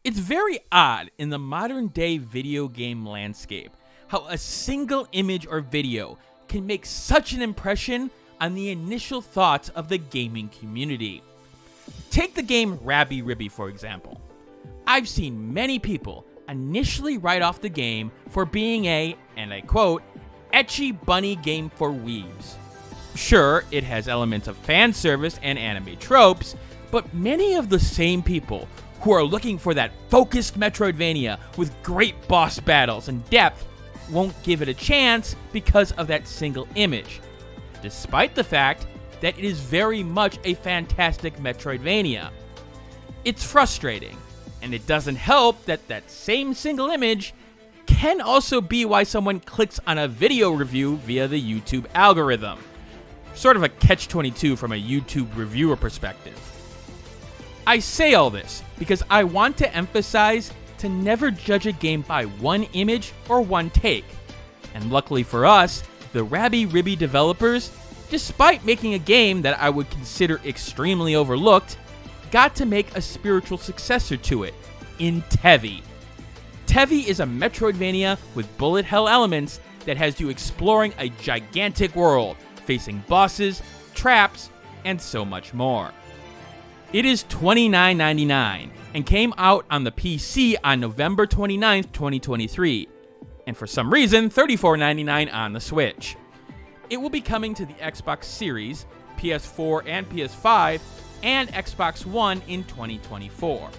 It's very odd in the modern day video game landscape how a single image or video can make such an impression on the initial thoughts of the gaming community. Take the game Rabby Ribby for example. I've seen many people initially write off the game for being a, and I quote, ecchi bunny game for weebs. Sure, it has elements of fan service and anime tropes, but many of the same people who are looking for that focused Metroidvania with great boss battles and depth won't give it a chance because of that single image, despite the fact that it is very much a fantastic Metroidvania. It's frustrating, and it doesn't help that that same single image can also be why someone clicks on a video review via the YouTube algorithm. Sort of a catch-22 from a YouTube reviewer perspective. I say all this because I want to emphasize to never judge a game by one image or one take. And luckily for us, the Rabby Ribby developers, despite making a game that I would consider extremely overlooked, got to make a spiritual successor to it, in Tevi. Tevi is a Metroidvania with bullet hell elements that has you exploring a gigantic world, facing bosses, traps, and so much more. It is $29.99 and came out on the PC on November 29th, 2023, and for some reason $34.99 on the Switch. It will be coming to the Xbox Series, PS4 and PS5, and Xbox One in 2024.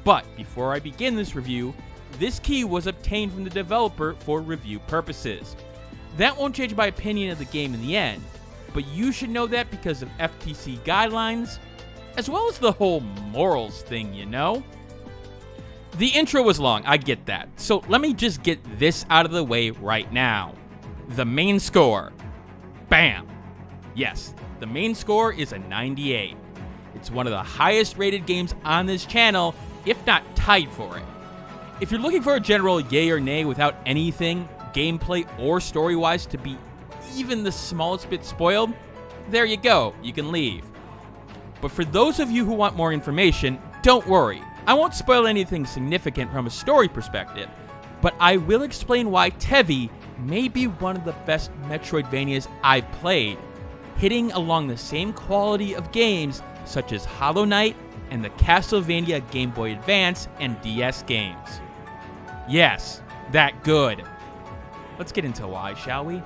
But before I begin this review, this key was obtained from the developer for review purposes. That won't change my opinion of the game in the end, but you should know that because of FTC guidelines, as well as the whole morals thing, you know? The intro was long, I get that, so let me just get this out of the way right now. The main score. Bam! Yes, the main score is a 98. It's one of the highest rated games on this channel, if not tied for it. If you're looking for a general yay or nay without anything, gameplay or story-wise, to be even the smallest bit spoiled, there you go, you can leave. But for those of you who want more information, don't worry. I won't spoil anything significant from a story perspective, but I will explain why Tevi may be one of the best Metroidvanias I've played, hitting along the same quality of games such as Hollow Knight and the Castlevania Game Boy Advance and DS games. Yes, that good. Let's get into why, shall we?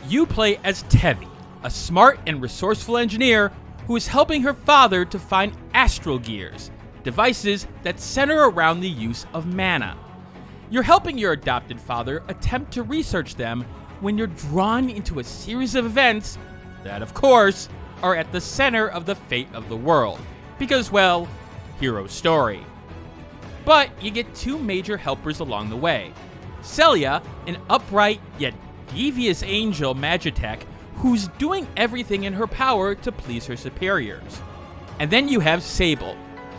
You play as Tevi, a smart and resourceful engineer who is helping her father to find astral gears, devices that center around the use of mana. You're helping your adopted father attempt to research them when you're drawn into a series of events that, of course, are at the center of the fate of the world, because, well, hero story. But you get two major helpers along the way. Celia, an upright yet devious angel Magitech who's doing everything in her power to please her superiors. And then you have Sable,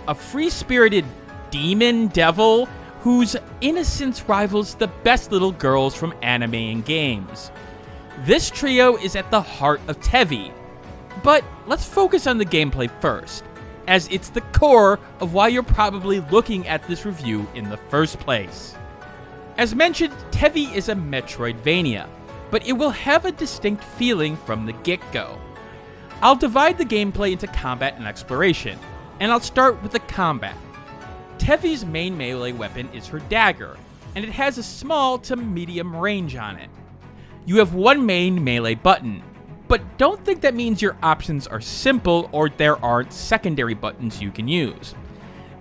a free-spirited demon devil whose innocence rivals the best little girls from anime and games. This trio is at the heart of Tevi, but let's focus on the gameplay first, as it's the core of why you're probably looking at this review in the first place. As mentioned, Tevi is a Metroidvania, but it will have a distinct feeling from the get-go. I'll divide the gameplay into combat and exploration, and I'll start with the combat. Tevi's main melee weapon is her dagger, and it has a small to medium range on it. You have one main melee button, but don't think that means your options are simple or there aren't secondary buttons you can use.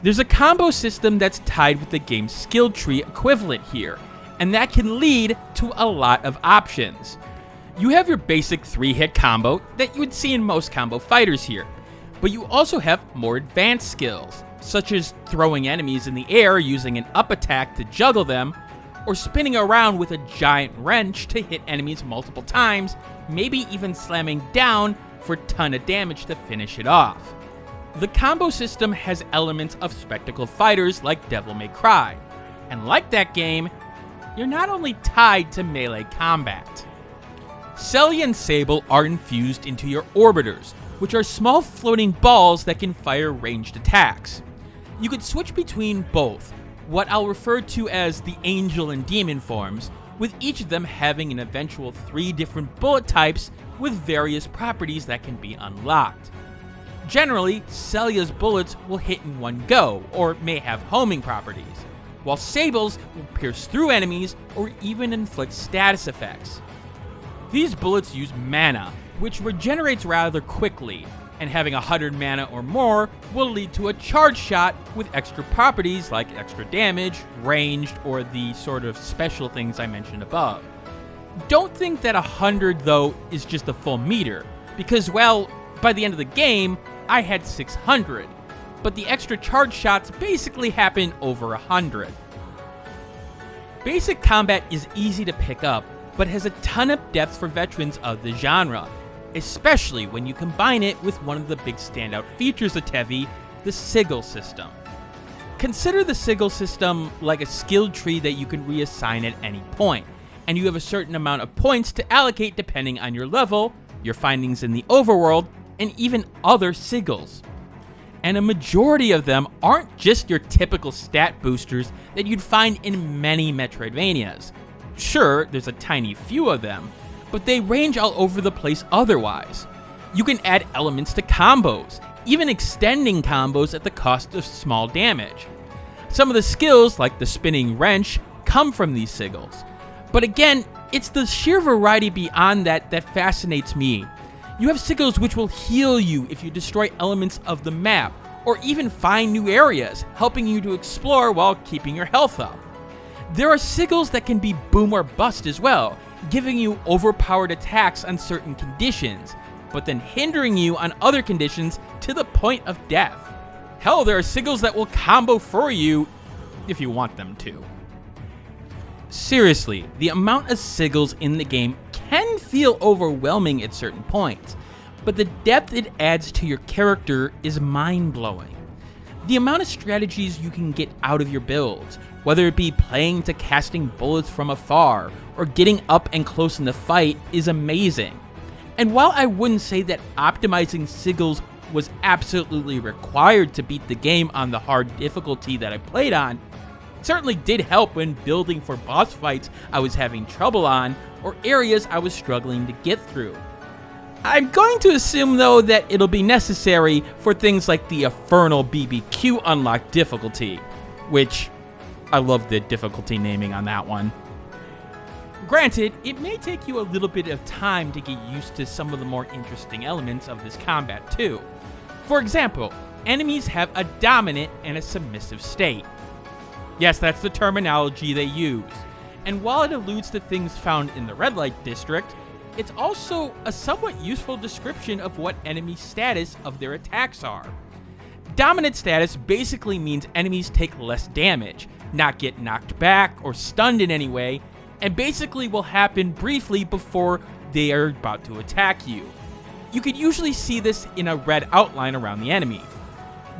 There's a combo system that's tied with the game's skill tree equivalent here, and that can lead to a lot of options. You have your basic 3-hit combo that you would see in most combo fighters here, but you also have more advanced skills, such as throwing enemies in the air using an up attack to juggle them, or spinning around with a giant wrench to hit enemies multiple times, maybe even slamming down for a ton of damage to finish it off. The combo system has elements of spectacle fighters like Devil May Cry, and like that game, you're not only tied to melee combat. Celia and Sable are infused into your orbiters, which are small floating balls that can fire ranged attacks. You could switch between both, what I'll refer to as the angel and demon forms, with each of them having an eventual 3 different bullet types with various properties that can be unlocked. Generally, Celia's bullets will hit in one go, or may have homing properties, while Sable's will pierce through enemies or even inflict status effects. These bullets use mana, which regenerates rather quickly, and having 100 mana or more will lead to a charge shot with extra properties like extra damage, ranged, or the sort of special things I mentioned above. Don't think that 100 though is just a full meter, because well, by the end of the game, I had 600, but the extra charge shots basically happen over 100. Basic combat is easy to pick up, but has a ton of depth for veterans of the genre, especially when you combine it with one of the big standout features of Tevi, the sigil system. Consider the sigil system like a skill tree that you can reassign at any point, and you have a certain amount of points to allocate depending on your level, your findings in the overworld, and even other sigils. And a majority of them aren't just your typical stat boosters that you'd find in many Metroidvanias. Sure, there's a tiny few of them, but they range all over the place otherwise. You can add elements to combos, even extending combos at the cost of small damage. Some of the skills, like the spinning wrench, come from these sigils. But again, it's the sheer variety beyond that that fascinates me. You have sigils which will heal you if you destroy elements of the map, or even find new areas, helping you to explore while keeping your health up. There are sigils that can be boom or bust as well, giving you overpowered attacks on certain conditions, but then hindering you on other conditions to the point of death. Hell, there are sigils that will combo for you if you want them to. Seriously, the amount of sigils in the game can feel overwhelming at certain points, but the depth it adds to your character is mind-blowing. The amount of strategies you can get out of your builds, whether it be playing to casting bullets from afar or getting up and close in the fight, is amazing. And while I wouldn't say that optimizing sigils was absolutely required to beat the game on the hard difficulty that I played on, it certainly did help when building for boss fights I was having trouble on or areas I was struggling to get through. I'm going to assume though that it'll be necessary for things like the Infernal BBQ unlock difficulty, which I love the difficulty naming on that one. Granted, it may take you a little bit of time to get used to some of the more interesting elements of this combat too. For example, enemies have a dominant and a submissive state. Yes, that's the terminology they use. And while it alludes to things found in the red light district, it's also a somewhat useful description of what enemy status of their attacks are. Dominant status basically means enemies take less damage, not get knocked back or stunned in any way, and basically will happen briefly before they are about to attack you. You could usually see this in a red outline around the enemy.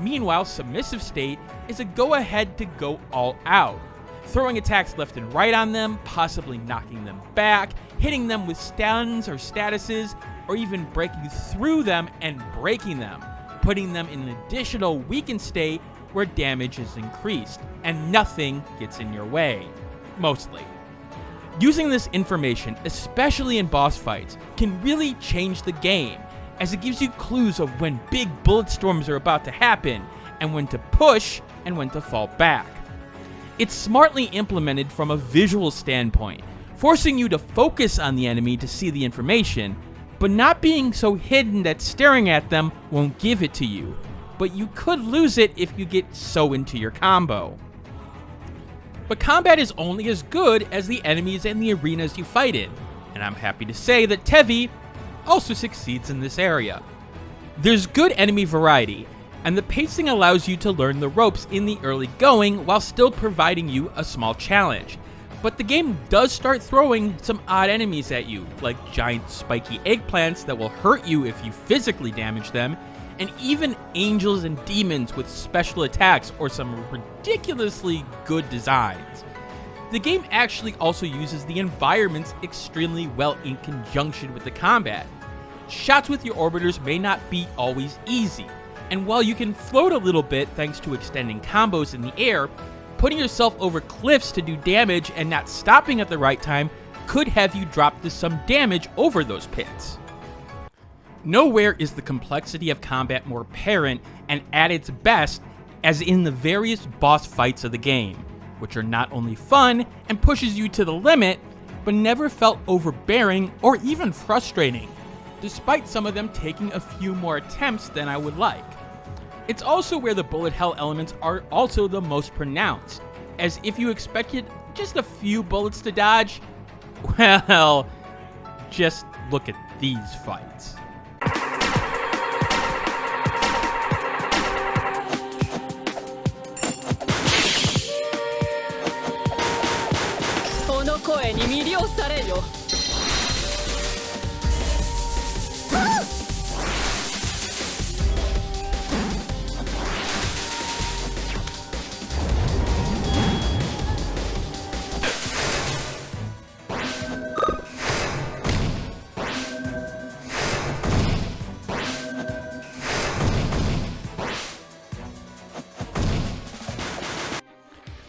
Meanwhile, submissive state is a go-ahead to go all out, throwing attacks left and right on them, possibly knocking them back, hitting them with stuns or statuses, or even breaking through them and breaking them, putting them in an additional weakened state where damage is increased, and nothing gets in your way, mostly. Using this information, especially in boss fights, can really change the game, as it gives you clues of when big bullet storms are about to happen, and when to push and when to fall back. It's smartly implemented from a visual standpoint, forcing you to focus on the enemy to see the information, but not being so hidden that staring at them won't give it to you. But you could lose it if you get so into your combo. But combat is only as good as the enemies and the arenas you fight in, and I'm happy to say that Tevi also succeeds in this area. There's good enemy variety, and the pacing allows you to learn the ropes in the early going while still providing you a small challenge. But the game does start throwing some odd enemies at you, like giant spiky eggplants that will hurt you if you physically damage them, and even angels and demons with special attacks or some ridiculously good designs. The game actually also uses the environments extremely well in conjunction with the combat. Shots with your orbiters may not be always easy, and while you can float a little bit thanks to extending combos in the air, putting yourself over cliffs to do damage and not stopping at the right time could have you drop to some damage over those pits. Nowhere is the complexity of combat more apparent and at its best as in the various boss fights of the game, which are not only fun and pushes you to the limit, but never felt overbearing or even frustrating, despite some of them taking a few more attempts than I would like. It's also where the bullet hell elements are also the most pronounced, as if you expected just a few bullets to dodge, well, just look at these fights. この声に魅了されよ。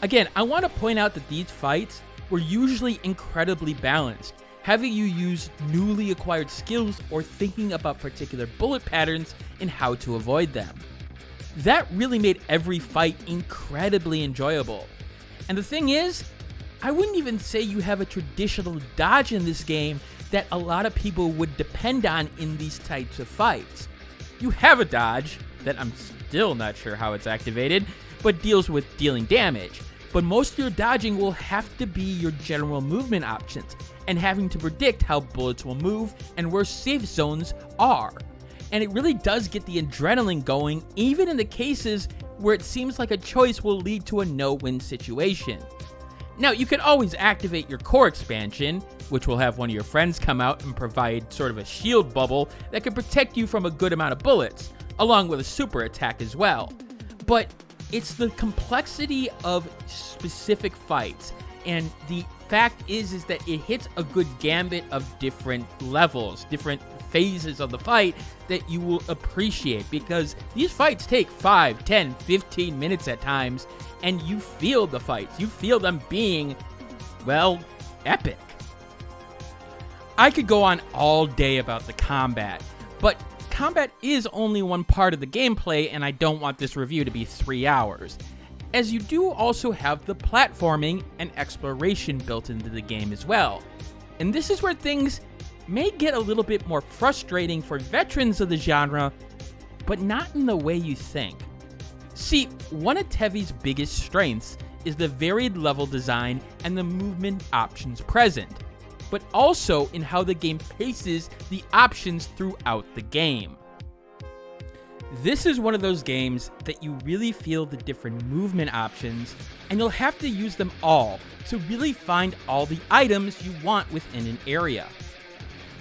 Again, I want to point out that these fights were usually incredibly balanced, having you use newly acquired skills or thinking about particular bullet patterns and how to avoid them. That really made every fight incredibly enjoyable. And the thing is, I wouldn't even say you have a traditional dodge in this game that a lot of people would depend on in these types of fights. You have a dodge that I'm still not sure how it's activated, but deals with dealing damage. But most of your dodging will have to be your general movement options and having to predict how bullets will move and where safe zones are. And it really does get the adrenaline going, even in the cases where it seems like a choice will lead to a no-win situation. Now, you can always activate your core expansion, which will have one of your friends come out and provide sort of a shield bubble that can protect you from a good amount of bullets, along with a super attack as well. But it's the complexity of specific fights, and the fact is that it hits a good gambit of different levels, different phases of the fight that you will appreciate, because these fights take 5, 10, 15 minutes at times, and you feel the fights. You feel them being, well, epic. I could go on all day about the combat, but combat is only one part of the gameplay, and I don't want this review to be 3 hours, as you do also have the platforming and exploration built into the game as well. And this is where things may get a little bit more frustrating for veterans of the genre, but not in the way you think. See, one of Tevi's biggest strengths is the varied level design and the movement options present, but also in how the game paces the options throughout the game. This is one of those games that you really feel the different movement options, and you'll have to use them all to really find all the items you want within an area.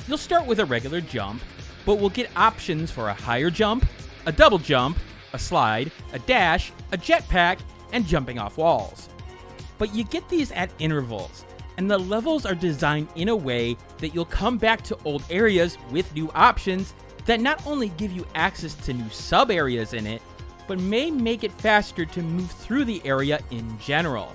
You'll start with a regular jump, but will get options for a higher jump, a double jump, a slide, a dash, a jetpack, and jumping off walls. But you get these at intervals, and the levels are designed in a way that you'll come back to old areas with new options that not only give you access to new sub-areas in it, but may make it faster to move through the area in general.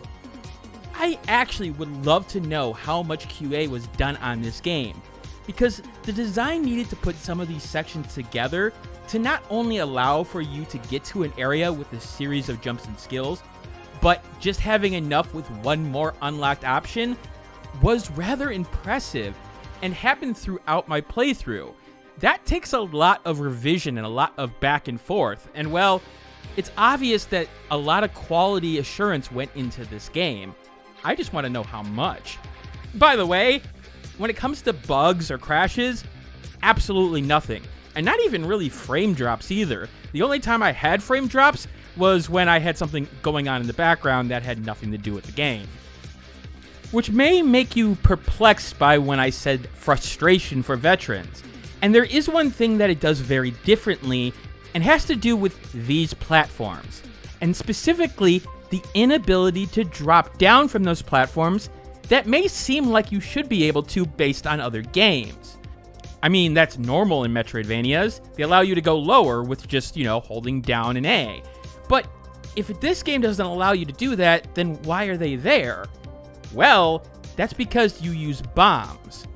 I actually would love to know how much QA was done on this game, because the design needed to put some of these sections together to not only allow for you to get to an area with a series of jumps and skills, but just having enough with one more unlocked option was rather impressive and happened throughout my playthrough. That takes a lot of revision and a lot of back and forth, and well, it's obvious that a lot of quality assurance went into this game. I just want to know how much. By the way, when it comes to bugs or crashes, absolutely nothing. And not even really frame drops either. The only time I had frame drops was when I had something going on in the background that had nothing to do with the game. Which may make you perplexed by when I said frustration for veterans. And there is one thing that it does very differently, and has to do with these platforms. And specifically, the inability to drop down from those platforms that may seem like you should be able to based on other games. I mean, that's normal in Metroidvanias. They allow you to go lower with just, holding down an A. But if this game doesn't allow you to do that, then why are they there? Well, that's because you use bombs.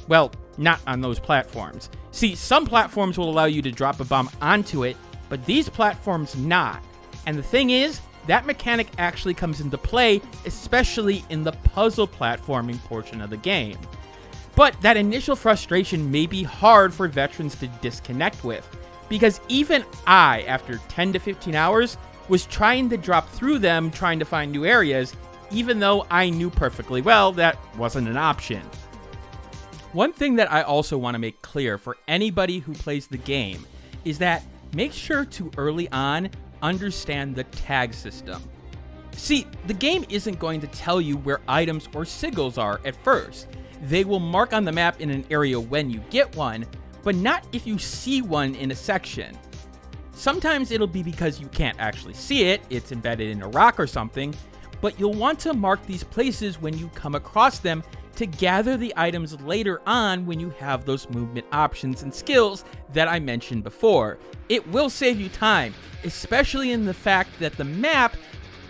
Well, not on those platforms. See, some platforms will allow you to drop a bomb onto it, but these platforms not. And the thing is, that mechanic actually comes into play, especially in the puzzle platforming portion of the game. But that initial frustration may be hard for veterans to disconnect with, because even I, after 10 to 15 hours, was trying to drop through them, trying to find new areas, even though I knew perfectly well that wasn't an option. One thing that I also want to make clear for anybody who plays the game is that make sure to early on understand the tag system. See, the game isn't going to tell you where items or sigils are at first. They will mark on the map in an area when you get one, but not if you see one in a section. Sometimes it'll be because you can't actually see it, it's embedded in a rock or something, but you'll want to mark these places when you come across them to gather the items later on when you have those movement options and skills that I mentioned before. It will save you time, especially in the fact that the map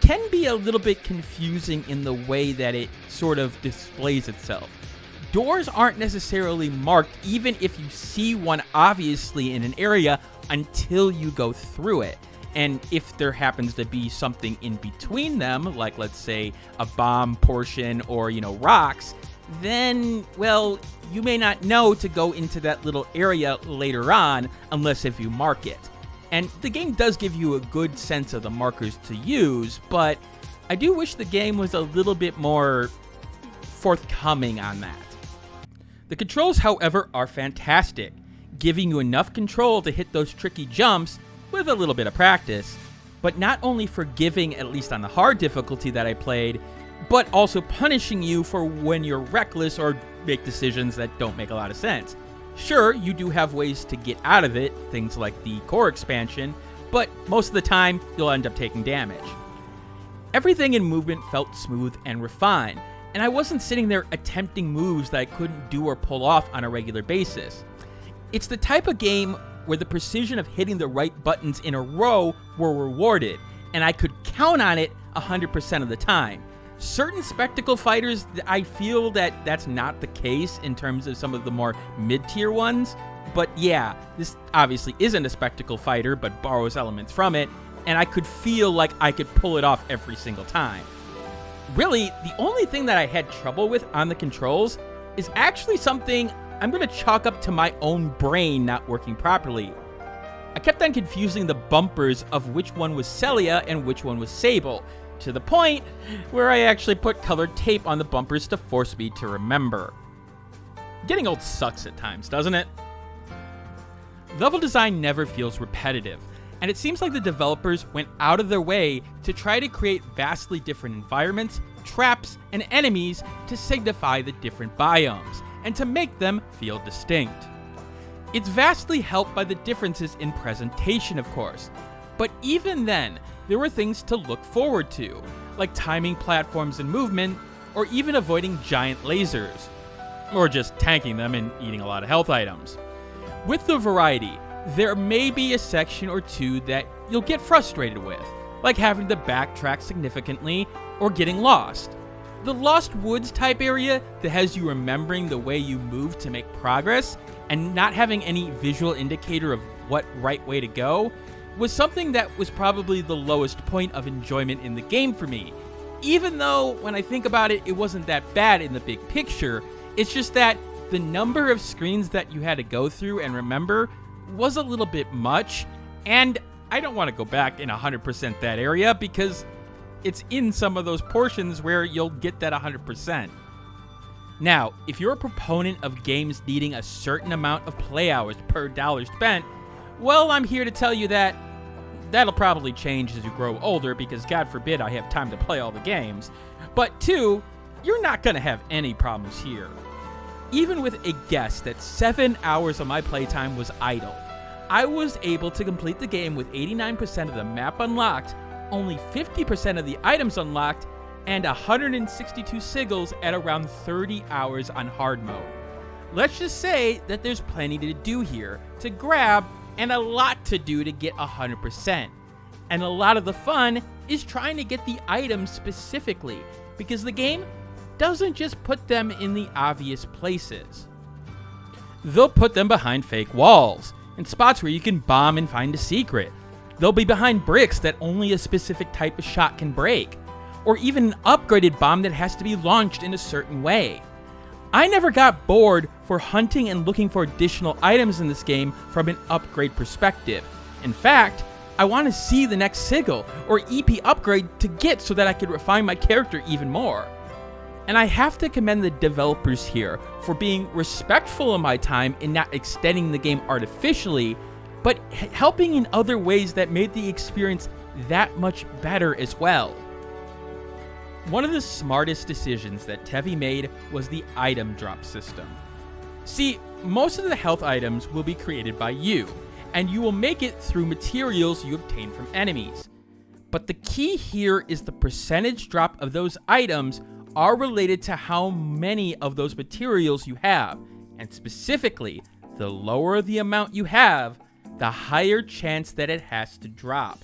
can be a little bit confusing in the way that it sort of displays itself. Doors aren't necessarily marked even if you see one obviously in an area until you go through it. And if there happens to be something in between them, like let's say a bomb portion or, rocks, then, well, you may not know to go into that little area later on unless if you mark it. And the game does give you a good sense of the markers to use, but I do wish the game was a little bit more forthcoming on that. The controls, however, are fantastic, giving you enough control to hit those tricky jumps with a little bit of practice, but not only forgiving, at least on the hard difficulty that I played, but also punishing you for when you're reckless or make decisions that don't make a lot of sense. Sure, you do have ways to get out of it, things like the core expansion, but most of the time, you'll end up taking damage. Everything in movement felt smooth and refined, and I wasn't sitting there attempting moves that I couldn't do or pull off on a regular basis. It's the type of game where the precision of hitting the right buttons in a row were rewarded, and I could count on it 100% of the time. Certain spectacle fighters, I feel that that's not the case in terms of some of the more mid-tier ones, but yeah, this obviously isn't a spectacle fighter, but borrows elements from it, and I could feel like I could pull it off every single time. Really, the only thing that I had trouble with on the controls is actually something I'm going to chalk up to my own brain not working properly. I kept on confusing the bumpers of which one was Celia and which one was Sable, to the point where I actually put colored tape on the bumpers to force me to remember. Getting old sucks at times, doesn't it? Level design never feels repetitive, and it seems like the developers went out of their way to try to create vastly different environments, traps, and enemies to signify the different biomes, and to make them feel distinct. It's vastly helped by the differences in presentation, of course, but even then, there were things to look forward to, like timing platforms and movement, or even avoiding giant lasers, or just tanking them and eating a lot of health items. With the variety, there may be a section or two that you'll get frustrated with, like having to backtrack significantly or getting lost. The Lost Woods type area that has you remembering the way you move to make progress and not having any visual indicator of what right way to go was something that was probably the lowest point of enjoyment in the game for me. Even though, when I think about it, it wasn't that bad in the big picture, it's just that the number of screens that you had to go through and remember was a little bit much, and I don't want to go back in 100% that area because it's in some of those portions where you'll get that 100%. Now, if you're a proponent of games needing a certain amount of play hours per dollar spent, well, I'm here to tell you that that'll probably change as you grow older because God forbid I have time to play all the games. But two, you're not going to have any problems here. Even with a guess that 7 hours of my playtime was idle, I was able to complete the game with 89% of the map unlocked, only 50% of the items unlocked, and 162 sigils at around 30 hours on hard mode. let's just say that there's plenty to do here to grab and a lot to do to get 100%. And a lot of the fun is trying to get the items specifically, because the game doesn't just put them in the obvious places. They'll put them behind fake walls, in spots where you can bomb and find a secret. They'll be behind bricks that only a specific type of shot can break, or even an upgraded bomb that has to be launched in a certain way. I never got bored for hunting and looking for additional items in this game from an upgrade perspective. In fact, I want to see the next sigil or EP upgrade to get so that I could refine my character even more. And I have to commend the developers here for being respectful of my time in not extending the game artificially, but helping in other ways that made the experience that much better as well. One of the smartest decisions that Tevi made was the item drop system. See, most of the health items will be created by you, and you will make it through materials you obtain from enemies. But the key here is the percentage drop of those items are related to how many of those materials you have, and specifically, the lower the amount you have, the higher chance that it has to drop.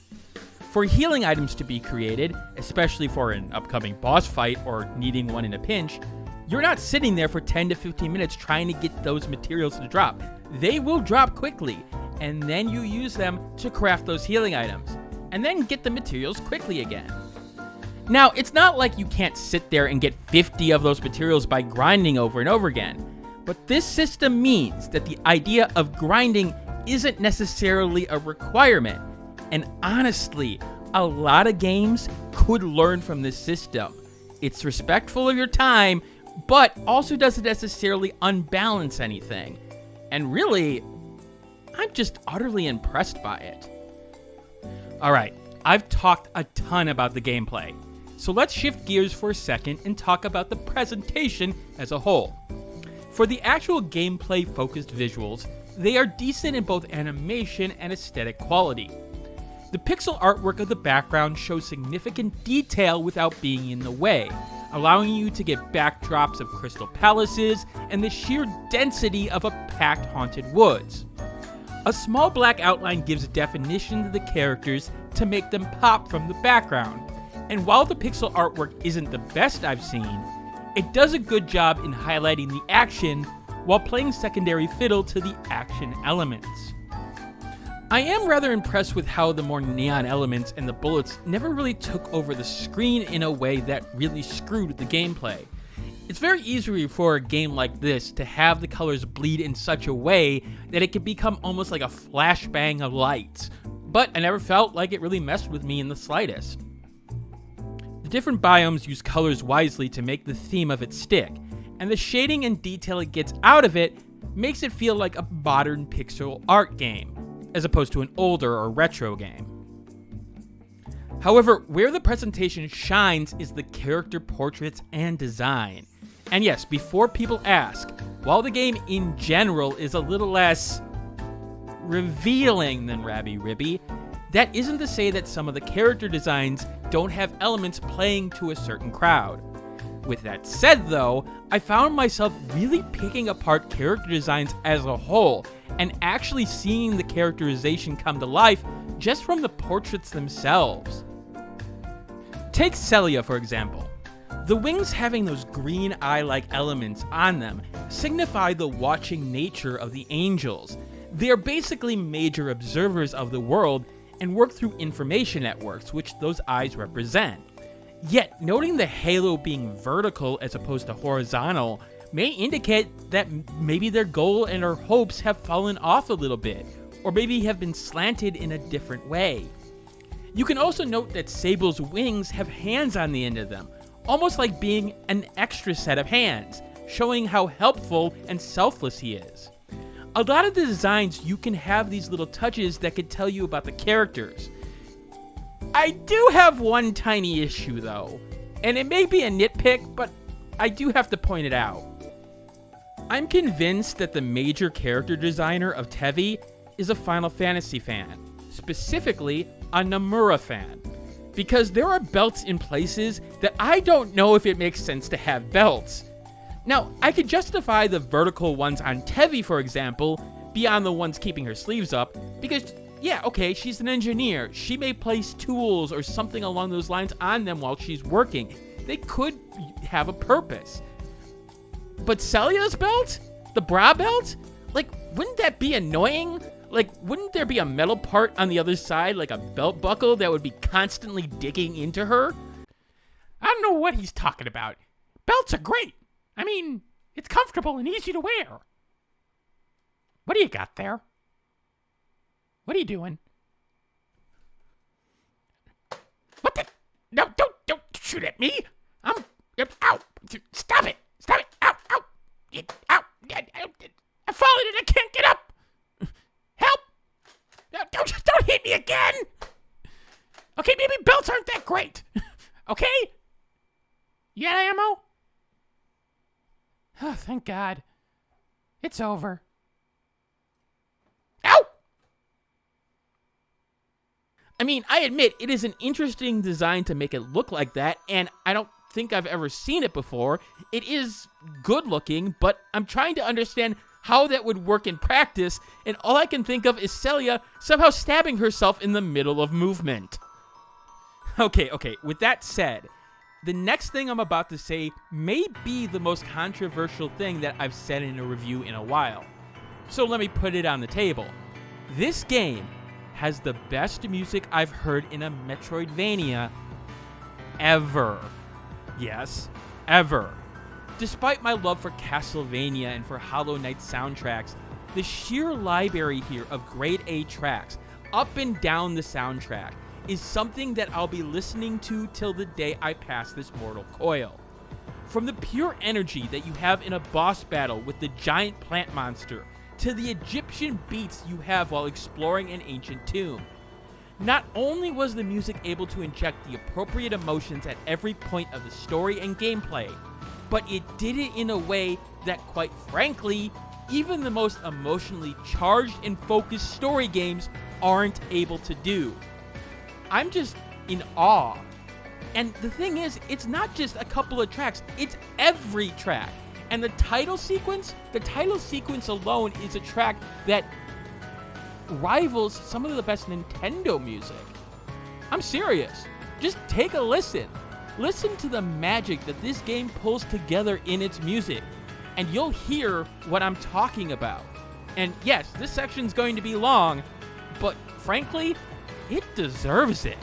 For healing items to be created, especially for an upcoming boss fight or needing one in a pinch, you're not sitting there for 10 to 15 minutes trying to get those materials to drop. They will drop quickly, and then you use them to craft those healing items, and then get the materials quickly again. Now, it's not like you can't sit there and get 50 of those materials by grinding over and over again, but this system means that the idea of grinding isn't necessarily a requirement, and honestly, a lot of games could learn from this system. It's respectful of your time, but also doesn't necessarily unbalance anything, and really, I'm just utterly impressed by it. Alright, I've talked a ton about the gameplay. So let's shift gears for a second and talk about the presentation as a whole. For the actual gameplay-focused visuals, they are decent in both animation and aesthetic quality. The pixel artwork of the background shows significant detail without being in the way, allowing you to get backdrops of crystal palaces and the sheer density of a packed haunted woods. A small black outline gives definition to the characters to make them pop from the background. And while the pixel artwork isn't the best I've seen, it does a good job in highlighting the action while playing secondary fiddle to the action elements. I am rather impressed with how the more neon elements and the bullets never really took over the screen in a way that really screwed the gameplay. It's very easy for a game like this to have the colors bleed in such a way that it can become almost like a flashbang of lights, but I never felt like it really messed with me in the slightest. The different biomes use colors wisely to make the theme of it stick, and the shading and detail it gets out of it makes it feel like a modern pixel art game, as opposed to an older or retro game. However, where the presentation shines is the character portraits and design. And yes, before people ask, while the game in general is a little less revealing than Rabby Ribby, that isn't to say that some of the character designs don't have elements playing to a certain crowd. With that said though, I found myself really picking apart character designs as a whole, and actually seeing the characterization come to life just from the portraits themselves. Take Celia for example. The wings having those green eye-like elements on them signify the watching nature of the angels. They are basically major observers of the world and work through information networks, which those eyes represent. Yet, noting the halo being vertical as opposed to horizontal may indicate that maybe their goal and their hopes have fallen off a little bit, or maybe have been slanted in a different way. You can also note that Sable's wings have hands on the end of them, almost like being an extra set of hands, showing how helpful and selfless he is. A lot of the designs you can have these little touches that could tell you about the characters. I do have one tiny issue though, and it may be a nitpick, but I do have to point it out. I'm convinced that the major character designer of Tevi is a Final Fantasy fan, specifically a Nomura fan, because there are belts in places that I don't know if it makes sense to have belts. Now, I could justify the vertical ones on Tevi, for example, beyond the ones keeping her sleeves up, because, yeah, okay, she's an engineer. She may place tools or something along those lines on them while she's working. They could have a purpose. But Celia's belt? The bra belt? Like, wouldn't that be annoying? Like, wouldn't there be a metal part on the other side, like a belt buckle, that would be constantly digging into her? I don't know what he's talking about. Belts are great. I mean, it's comfortable and easy to wear. What do you got there? What are you doing? What the? No, don't shoot at me. Ow. Stop it. Ow. Ow. I've fallen and I can't get up. Help. No, don't hit me again. Okay, maybe belts aren't that great. Okay? You got ammo? Oh, thank God. It's over. Ow! I mean, I admit it is an interesting design to make it look like that, and I don't think I've ever seen it before. It is good looking, but I'm trying to understand how that would work in practice, and all I can think of is Celia somehow stabbing herself in the middle of movement. Okay, with that said, the next thing I'm about to say may be the most controversial thing that I've said in a review in a while. So let me put it on the table. This game has the best music I've heard in a Metroidvania ever. Yes, ever. Despite my love for Castlevania and for Hollow Knight soundtracks, the sheer library here of grade A tracks, up and down the soundtrack, is something that I'll be listening to till the day I pass this mortal coil. From the pure energy that you have in a boss battle with the giant plant monster, to the Egyptian beats you have while exploring an ancient tomb. Not only was the music able to inject the appropriate emotions at every point of the story and gameplay, but it did it in a way that, quite frankly, even the most emotionally charged and focused story games aren't able to do. I'm just in awe. And the thing is, it's not just a couple of tracks, it's every track. And the title sequence alone is a track that rivals some of the best Nintendo music. I'm serious. Just take a listen. Listen to the magic that this game pulls together in its music, and you'll hear what I'm talking about. And yes, this section's going to be long, but frankly, it deserves it.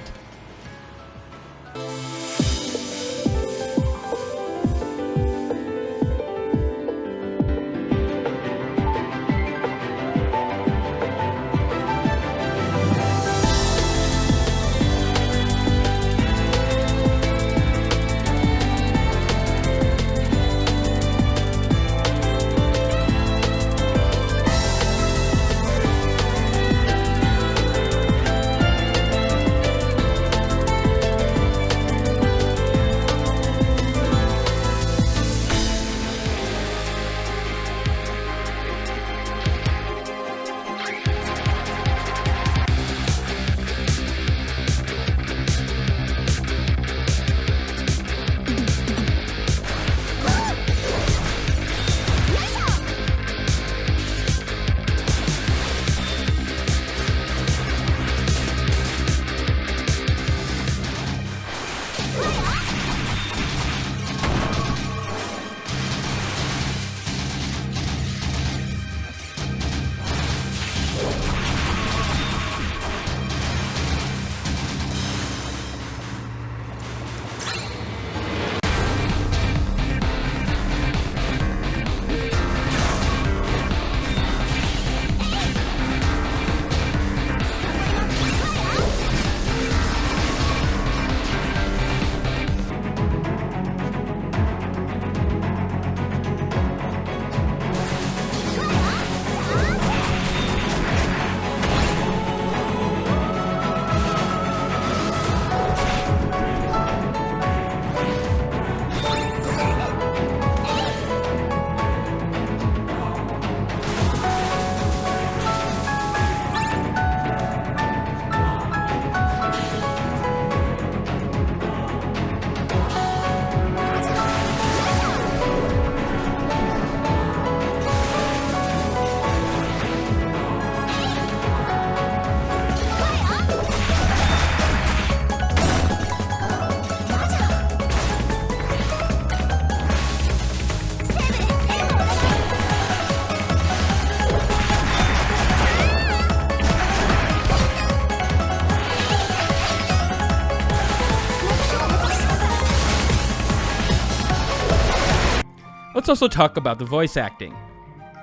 Let's also talk about the voice acting.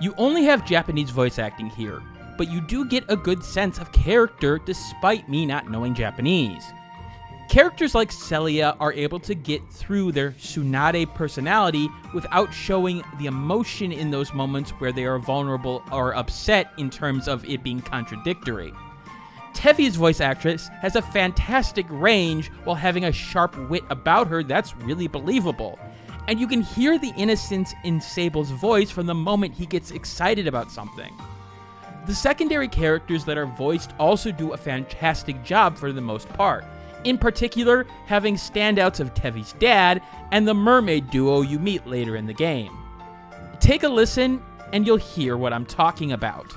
You only have Japanese voice acting here, but you do get a good sense of character despite me not knowing Japanese. Characters like Celia are able to get through their tsunade personality without showing the emotion in those moments where they are vulnerable or upset in terms of it being contradictory. Tevi's voice actress has a fantastic range while having a sharp wit about her that's really believable. And you can hear the innocence in Sable's voice from the moment he gets excited about something. The secondary characters that are voiced also do a fantastic job for the most part. In particular, having standouts of Tevi's dad and the mermaid duo you meet later in the game. Take a listen and you'll hear what I'm talking about.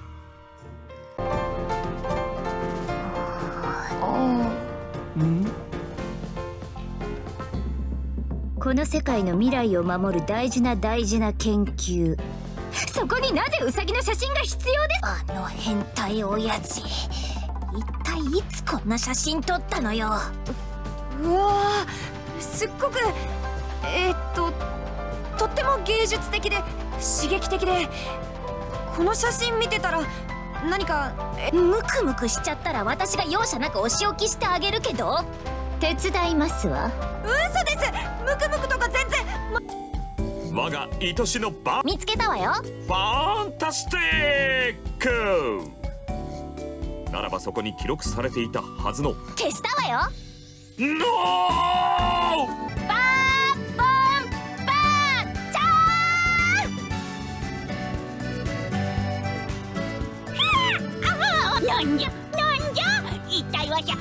この世界の未来を守る大事な大事な研究。そこになぜウサギの写真が必要です？あの変態親父。一体いつこんな写真撮ったのよ。うわー、すっごくとっても芸術的で刺激的で、この写真見てたら何かムクムクしちゃったら私が容赦なくお仕置きしてあげるけど。手伝いますわ。嘘です。ムクムクとか全然。我が愛しのバ見つけたわよ。ファンタスティック。ならばそこに記録されていたはずの。消したわよ。ノー。バーボンバーチャー。なんじゃなんじゃ。一体はじゃ。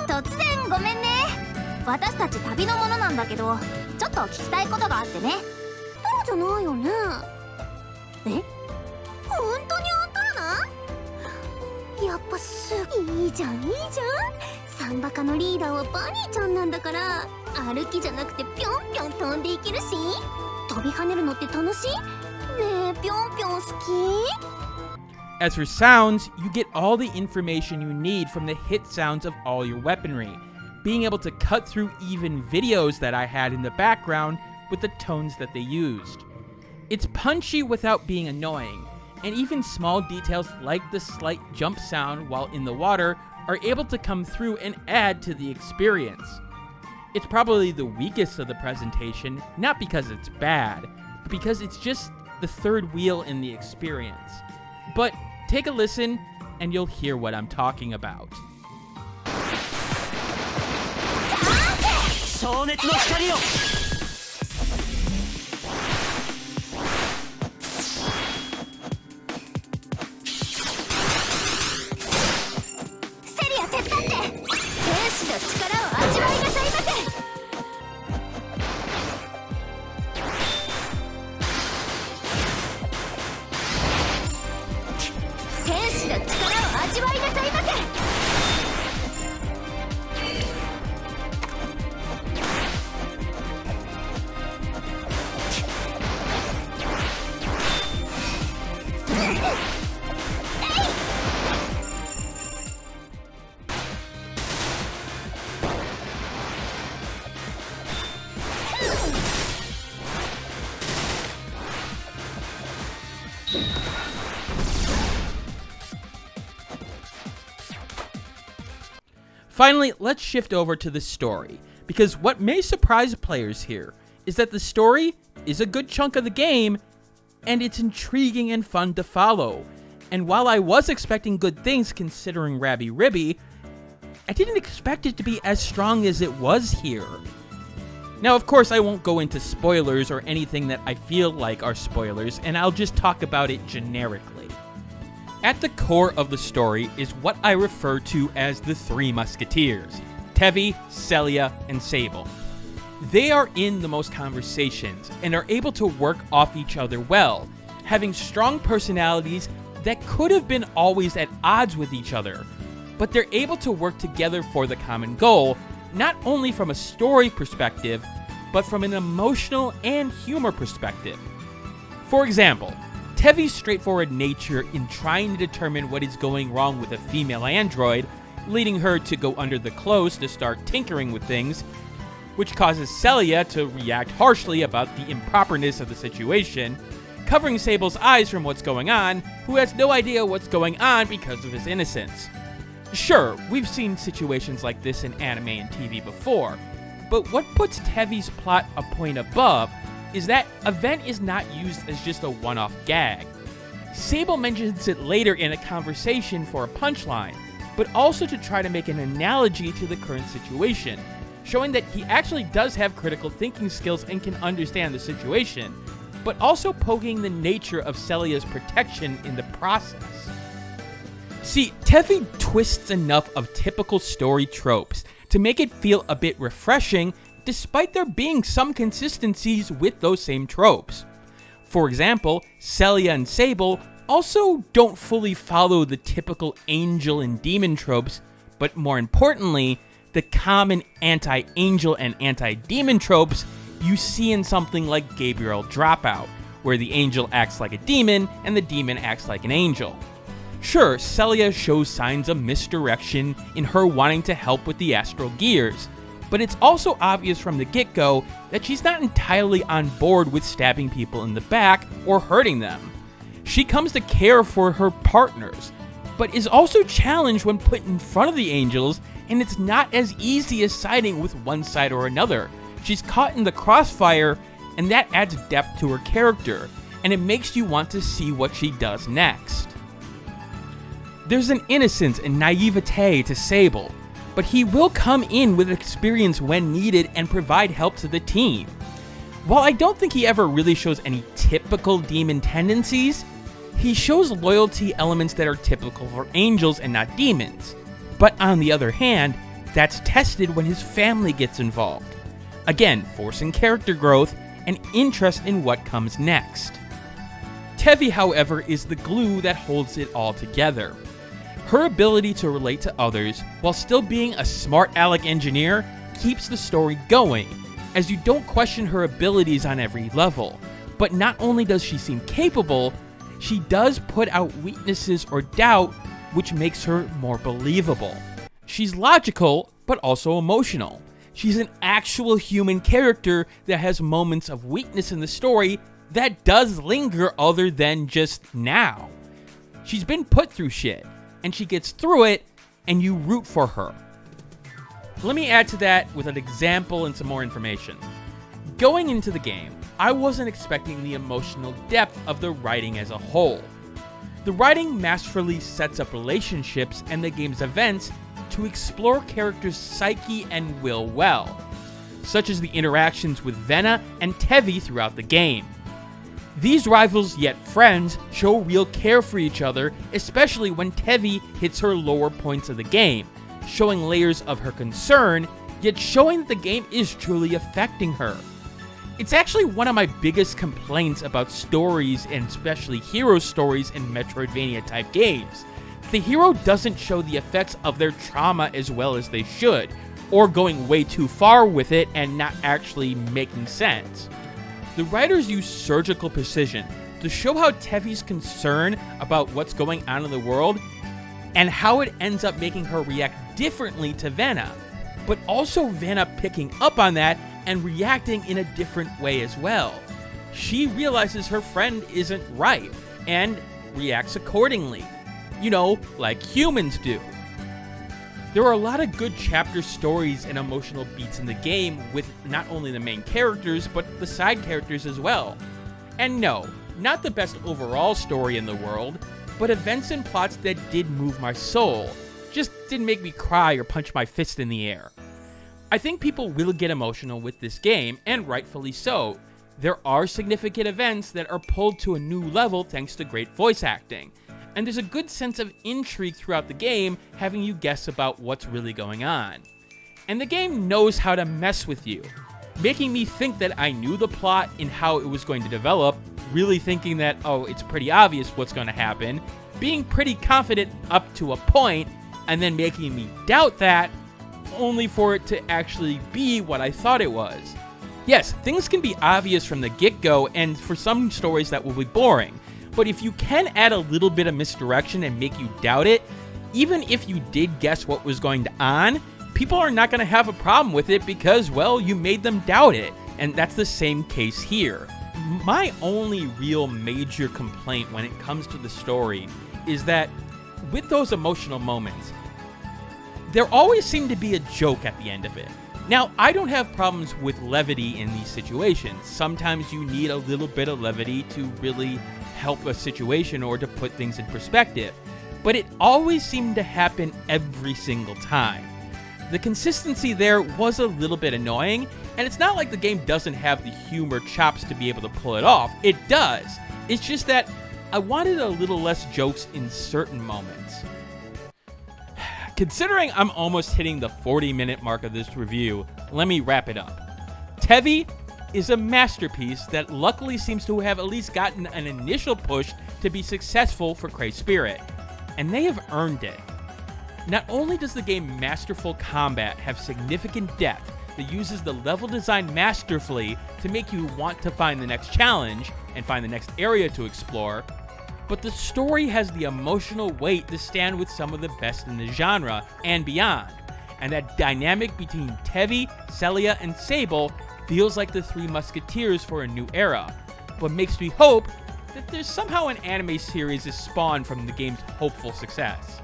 突然ごめんね。私たち旅の者なんだけど、ちょっと聞きたいことがあってね。そうじゃないよね。え？本当にあんたらな？やっぱいいじゃんいいじゃん。サンバカのリーダーはバニーちゃんなんだから、歩きじゃなくてぴょんぴょん飛んでいけるし、飛び跳ねるのって楽しい？ねえ、ぴょんぴょん好き？ As for sounds, you get all the information you need from the hit sounds of all your weaponry, being able to cut through even videos that I had in the background with the tones that they used. It's punchy without being annoying, and even small details like the slight jump sound while in the water are able to come through and add to the experience. It's probably the weakest of the presentation, not because it's bad, but because it's just the third wheel in the experience. But take a listen and you'll hear what I'm talking about. 情熱の光を。セリア手伝って。天使の力を味わいなさいませ。天使の力を味わいなさいませ。Finally, let's shift over to the story, because what may surprise players here is that the story is a good chunk of the game, and it's intriguing and fun to follow. And while I was expecting good things considering Rabby Ribby, I didn't expect it to be as strong as it was here. Now, of course, I won't go into spoilers or anything that I feel like are spoilers, and I'll just talk about it generically. At the core of the story is what I refer to as the Three Musketeers, Tevi, Celia, and Sable. They are in the most conversations and are able to work off each other well, having strong personalities that could have been always at odds with each other, but they're able to work together for the common goal, not only from a story perspective, but from an emotional and humor perspective. For example, Tevi's straightforward nature in trying to determine what is going wrong with a female android, leading her to go under the clothes to start tinkering with things, which causes Celia to react harshly about the improperness of the situation, covering Sable's eyes from what's going on, who has no idea what's going on because of his innocence. Sure, we've seen situations like this in anime and TV before, but what puts Tevi's plot a point above is that event is not used as just a one-off gag. Sable mentions it later in a conversation for a punchline, but also to try to make an analogy to the current situation, showing that he actually does have critical thinking skills and can understand the situation, but also poking the nature of Celia's protection in the process. See, Tevi twists enough of typical story tropes to make it feel a bit refreshing, despite there being some consistencies with those same tropes. For example, Celia and Sable also don't fully follow the typical angel and demon tropes, but more importantly, the common anti-angel and anti-demon tropes you see in something like Gabriel Dropout, where the angel acts like a demon and the demon acts like an angel. Sure, Celia shows signs of misdirection in her wanting to help with the astral gears, but it's also obvious from the get-go that she's not entirely on board with stabbing people in the back or hurting them. She comes to care for her partners, but is also challenged when put in front of the angels, and it's not as easy as siding with one side or another. She's caught in the crossfire, and that adds depth to her character, and it makes you want to see what she does next. There's an innocence and naivete to Sable, but he will come in with experience when needed and provide help to the team. While I don't think he ever really shows any typical demon tendencies, he shows loyalty elements that are typical for angels and not demons. But on the other hand, that's tested when his family gets involved. Again, forcing character growth and interest in what comes next. Tevi, however, is the glue that holds it all together. Her ability to relate to others while still being a smart aleck engineer keeps the story going, as you don't question her abilities on every level. But not only does she seem capable, she does put out weaknesses or doubt, which makes her more believable. She's logical, but also emotional. She's an actual human character that has moments of weakness in the story that does linger other than just now. She's been put through shit, and she gets through it, and you root for her. Let me add to that with an example and some more information. Going into the game, I wasn't expecting the emotional depth of the writing as a whole. The writing masterfully sets up relationships and the game's events to explore characters' psyche and will well, such as the interactions with Venna and Tevi throughout the game. These rivals yet friends show real care for each other, especially when Tevi hits her lower points of the game, showing layers of her concern, yet showing that the game is truly affecting her. It's actually one of my biggest complaints about stories, and especially hero stories in Metroidvania type games. The hero doesn't show the effects of their trauma as well as they should, or going way too far with it and not actually making sense. The writers use surgical precision to show how Tevi's concern about what's going on in the world and how it ends up making her react differently to Venna, but also Venna picking up on that and reacting in a different way as well. She realizes her friend isn't right and reacts accordingly. You know, like humans do. There are a lot of good chapter stories and emotional beats in the game with not only the main characters, but the side characters as well. And no, not the best overall story in the world, but events and plots that did move my soul. Just didn't make me cry or punch my fist in the air. I think people will get emotional with this game, and rightfully so. There are significant events that are pulled to a new level thanks to great voice acting. And there's a good sense of intrigue throughout the game, having you guess about what's really going on. And the game knows how to mess with you, making me think that I knew the plot and how it was going to develop, really thinking that, oh, it's pretty obvious what's going to happen, being pretty confident up to a point, and then making me doubt that, only for it to actually be what I thought it was. Yes, things can be obvious from the get-go, and for some stories that will be boring. But if you can add a little bit of misdirection and make you doubt it, even if you did guess what was going on, people are not going to have a problem with it because, well, you made them doubt it. And that's the same case here. My only real major complaint when it comes to the story is that with those emotional moments, there always seemed to be a joke at the end of it. Now, I don't have problems with levity in these situations. Sometimes you need a little bit of levity to really help a situation or to put things in perspective. But it always seemed to happen every single time. The consistency there was a little bit annoying, and it's not like the game doesn't have the humor chops to be able to pull it off. It does. It's just that I wanted a little less jokes in certain moments. Considering I'm almost hitting the 40-minute mark of this review, let me wrap it up. Tevi is a masterpiece that luckily seems to have at least gotten an initial push to be successful for Cray Spirit, and they have earned it. Not only does the game's masterful combat have significant depth that uses the level design masterfully to make you want to find the next challenge and find the next area to explore, but the story has the emotional weight to stand with some of the best in the genre and beyond. And that dynamic between Tevi, Celia, and Sable feels like the Three Musketeers for a new era, but makes me hope that there's somehow an anime series is spawned from the game's hopeful success.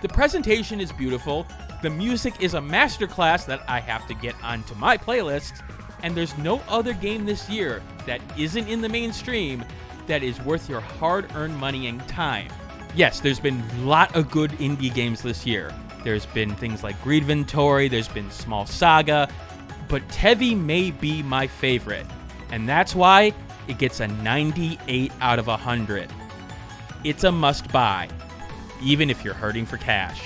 The presentation is beautiful, the music is a masterclass that I have to get onto my playlists, and there's no other game this year that isn't in the mainstream that is worth your hard-earned money and time. Yes, there's been a lot of good indie games this year. There's been things like Greedventory, there's been Small Saga, but Tevi may be my favorite, and that's why it gets a 98 out of 100. It's a must-buy, even if you're hurting for cash.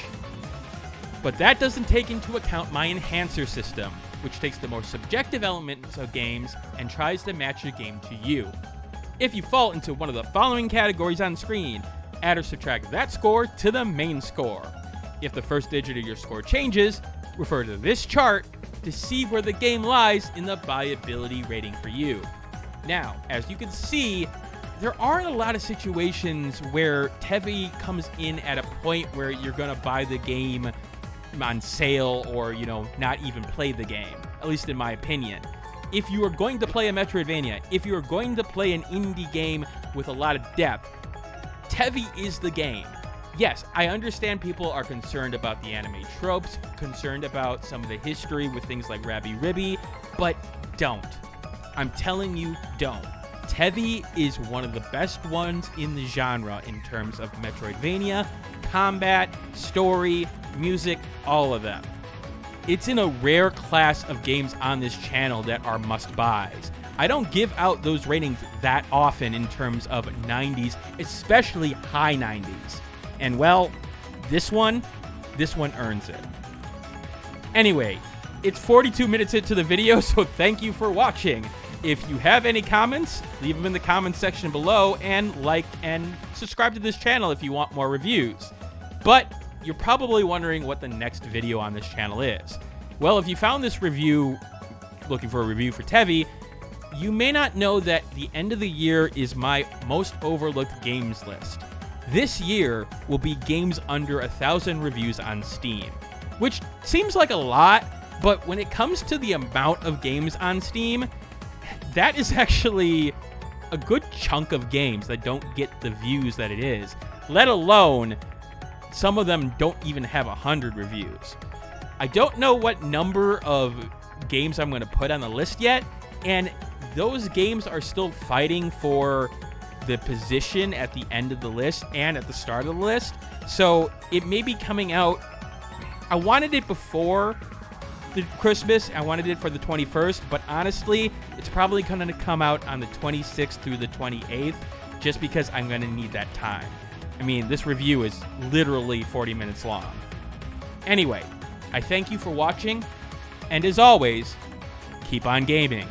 But that doesn't take into account my enhancer system, which takes the more subjective elements of games and tries to match a game to you. If you fall into one of the following categories on screen, add or subtract that score to the main score. If the first digit of your score changes, refer to this chart to see where the game lies in the buyability rating for you. Now, as you can see, there aren't a lot of situations where Tevi comes in at a point where you're going to buy the game on sale or, not even play the game, at least in my opinion. If you are going to play a Metroidvania, if you are going to play an indie game with a lot of depth, Tevi is the game. Yes, I understand people are concerned about the anime tropes, concerned about some of the history with things like Rabby Ribby, but don't. I'm telling you, don't. Tevi is one of the best ones in the genre in terms of Metroidvania, combat, story, music, all of them. It's in a rare class of games on this channel that are must-buys. I don't give out those ratings that often in terms of 90s, especially high 90s. And well, this one earns it. Anyway, it's 42 minutes into the video, so thank you for watching. If you have any comments, leave them in the comments section below, and like and subscribe to this channel if you want more reviews. But you're probably wondering what the next video on this channel is. Well, if you found this review looking for a review for Tevi, you may not know that the end of the year is my most overlooked games list. This year will be games under 1,000 reviews on Steam, which seems like a lot, but when it comes to the amount of games on Steam, that is actually a good chunk of games that don't get the views that it is, let alone some of them don't even have 100 reviews. I don't know what number of games I'm going to put on the list yet, and those games are still fighting for the position at the end of the list and at the start of the list, so it may be coming out. I wanted it before the Christmas, I wanted it for the 21st, but honestly, it's probably going to come out on the 26th through the 28th, just because I'm going to need that time. I mean, this review is literally 40 minutes long. Anyway, I thank you for watching, and as always, keep on gaming.